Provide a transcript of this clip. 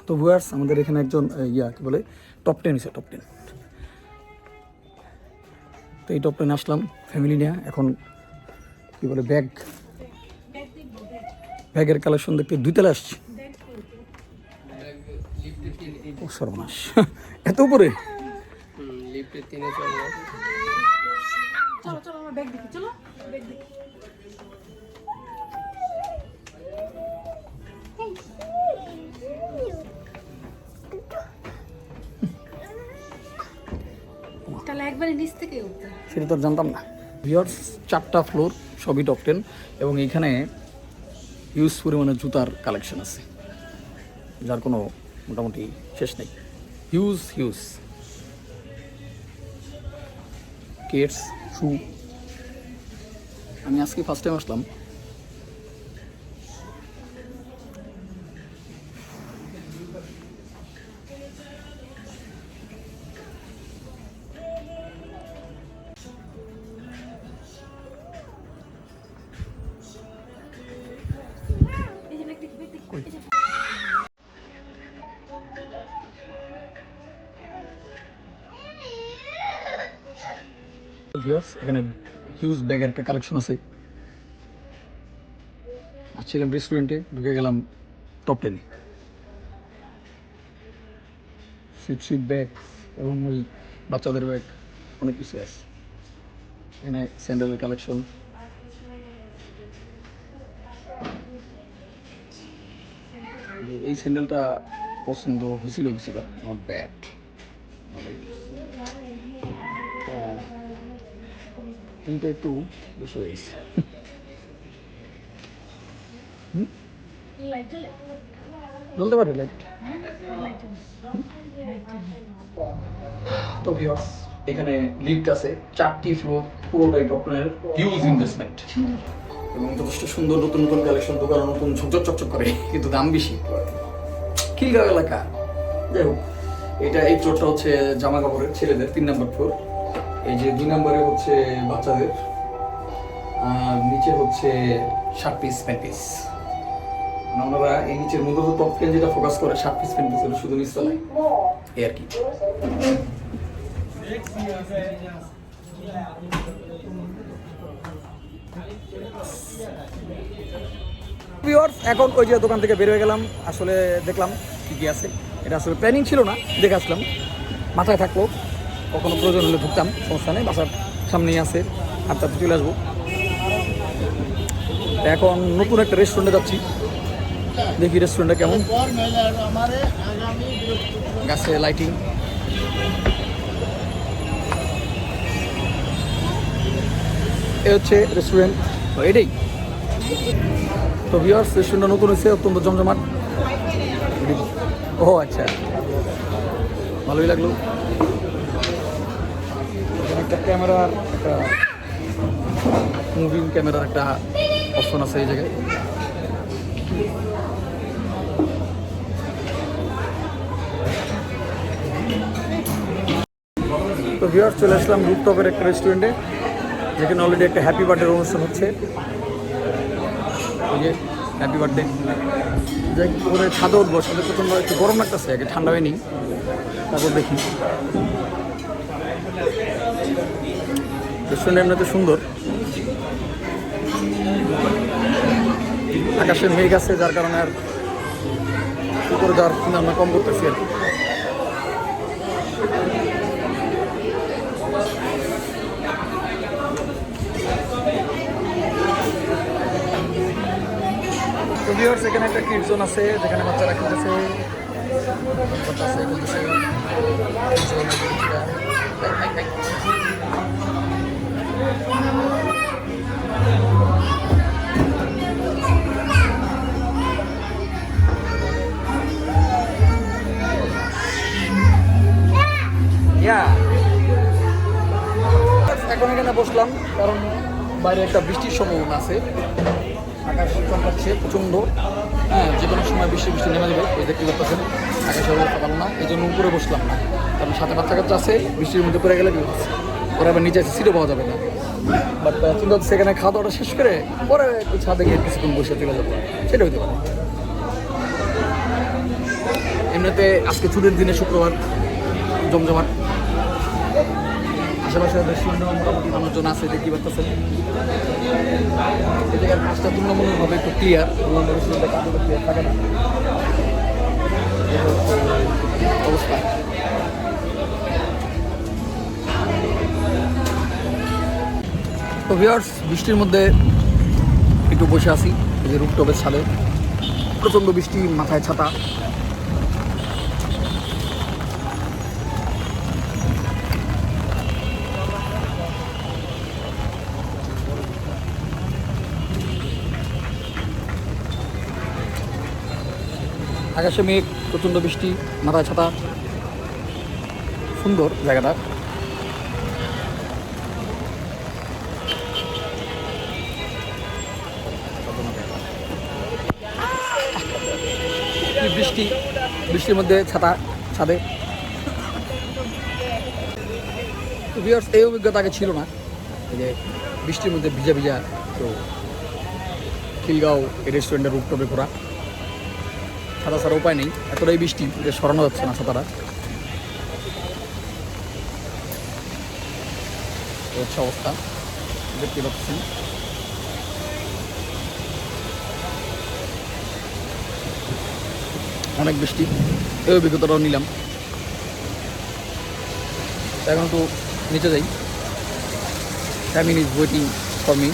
তো ভিউয়ার্স আমাদের এখানে একজন কি বলে টপ 10 হয়েছে, টপ 10। তো এই টপ 10 আসলাম ফ্যামিলি নিয়ে। এখন কি বলে ব্যাগের কালেকশন দেখতে 2 তলা আসছি। ও সর্বনাশ, এত উপরে। লিফটে 3-এ চলবে। চলো চলো আমরা ব্যাগ দেখি, চলো ব্যাগ দেখি। তাহলে একবারে নিচ থেকে উঠতে সেটা তো আর জানতাম না। ভিউয়ার্স 4টা ফ্লোর, সবই টপ 10, এবং এইখানে হিউজ পরিমাণে জুতার কালেকশন আছে, যার কোনো মোটামুটি শেষ নেই। হিউজ কেটস, শু। আমি আজকে ফার্স্ট টাইম আসলাম। এই যে ব্যাগ দেখি, ব্যাগ দেখি। এই যে ভিউয়ার্স এখানে হিউজ ব্যাগের একটা কালেকশন আছে। আসছিলাম রেস্টুরেন্টে, ঢুকে গেলাম টপ 10। সুইট ব্যাগ এবং ওই বাচ্চাদের ব্যাগ, অনেক কিছু আছে। এখানে স্যান্ডেলের কালেকশন। এই স্যান্ডেলটা পছন্দ হয়েছিল, নট ব্যাড। কিন্তু একটু বেশি হয়েছে। লাইট জ্বলে? বলতে পারে লাইট। লাইট জ্বলে। তো ভিউয়ার্স এখানে লিফট আছে, 4টি ফ্লোর, পুরোটাই টপনের হিউজ ইনভেস্টমেন্ট, এবং যথেষ্ট সুন্দর নতুন কালেকশন, দোকান নতুন ঝকঝক চকচক করে, কিন্তু দাম বেশি। খিলগাঁও এলাকা। যাই হোক, এই ফ্লোরটা হচ্ছে জামা কাপড়ের, ছেলেদের 3 নম্বর ফ্লোর। এই যে 2 নম্বরে হচ্ছে বাচ্চাদের, আর নিচে হচ্ছে শার্ট পিস, প্যান্ট পিস। আমরা এই নিচের মূলত টপ 10 যেটা ফোকাস করে শার্ট পিস, প্যান্ট পিস, শুধু নিচ তলায় এই আর কি। ভিউয়ার্স এখন ওই যে দোকান থেকে বের হয়ে গেলাম, আসলে দেখলাম কি আছে। এটা আসলে প্ল্যানিং ছিল না, দেখে আসলাম, মাথায় থাকলো, কখনো প্রয়োজন হলে ঢুকতাম, সমস্যা নেই, বাসার সামনেই আছে, হাঁটতে চলে আসবো। এখন নতুন একটা রেস্টুরেন্টে যাচ্ছি, দেখি রেস্টুরেন্টটা কেমন। গাছে লাইটিং, এ হচ্ছে রেস্টুরেন্ট, এটাই। তো ভিউয়ার্স রেস্টুরেন্টটা নতুন হয়েছে, অত্যন্ত জমজমাট। ও আচ্ছা, ভালোই লাগলো। একটা ক্যামেরার, একটা মুভিং ক্যামেরার একটা অপশন আছে এই জায়গায়। তো ভিউয়ার্স চলে আসলাম রুফটপের একটা রেস্টুরেন্টে, যেখানে অলরেডি একটা হ্যাপি বার্থডে অনুষ্ঠান হচ্ছে। এই যে হ্যাপি বার্থডে, যাই করে ছাদে উঠবো, ছাদে প্রচণ্ড একটু গরম লাগতেছে, আগে ঠান্ডা হয়নি, তারপর দেখি। রেস্টুরেন্ট এমনিতে সুন্দর, আকাশের মেঘ আছে, যার কারণে আর উপরে যাওয়ার চিন্তা আমরা কম করতেছি আর কি। তো ভিউয়ার্স এখানে একটা কিড জোন আছে, যেখানে বাচ্চারা খেলতেছে, এখন এখানে বসলাম, কারণ বাইরে একটা বৃষ্টির সম্ভাবনা আছে, আকাশ চমকাচ্ছে প্রচণ্ড। হ্যাঁ, যে কোনো সময় বৃষ্টি নেমে যাবে, ওই দেখতে পাচ্ছেন আকাশের অবস্থা ভালো না, এই জন্য উপরে বসলাম না, কারণ সাথে বাচ্চা কাচ্চা আছে, বৃষ্টির মধ্যে পড়ে গেলে ওরা আবার নিচে আছে, সিটও পাওয়া যাবে না। বাট চিন্তা হচ্ছে সেখানে খাওয়া দাওয়াটা শেষ করে পরে একটু ছাদে গিয়ে কিছুক্ষণ বসে চলে যাবো, সেটা হতে পারে। এমনিতে আজকে ছুটির দিনে শুক্রবার জমজমাট। আশেপাশে রেস্টুরেন্ট মোটামুটি মানুষজন আছে দেখতে পাচ্ছেন। এই জায়গার কাজটা তুলনামূলকভাবে একটু ক্লিয়ার, অন্যান্য রেস্টুরেন্টের কাজ ক্লিয়ার থাকে না। এই হচ্ছে অবস্থা। তো ভিউয়ার্স, বৃষ্টির মধ্যে একটু বসে আছি এই যে রুফটপের ছাদে। প্রচণ্ড বৃষ্টি, মাথায় ছাতা। আকাশে মেঘ, প্রচণ্ড বৃষ্টি, মাথায় ছাতা। সুন্দর জায়গাটা। বৃষ্টির মধ্যে ছাতা ছাদে। ভিউয়ার্স, এই অভিজ্ঞতা আগে ছিল না, এই যে বৃষ্টির মধ্যে ভিজা ভিজা। তো খিলগাঁও এই রেস্টুরেন্টের রুফটপে ঘোরা, ছাতা ছাড়া উপায় নেই, এতটাই বৃষ্টি যে সরানো যাচ্ছে না ছাতাটা। হচ্ছে অবস্থা, দেখতে পাচ্ছেন। অনেক বৃষ্টি, এই অভিজ্ঞতাটাও নিলাম। এখন তো নিচে যাই, family is waiting for me.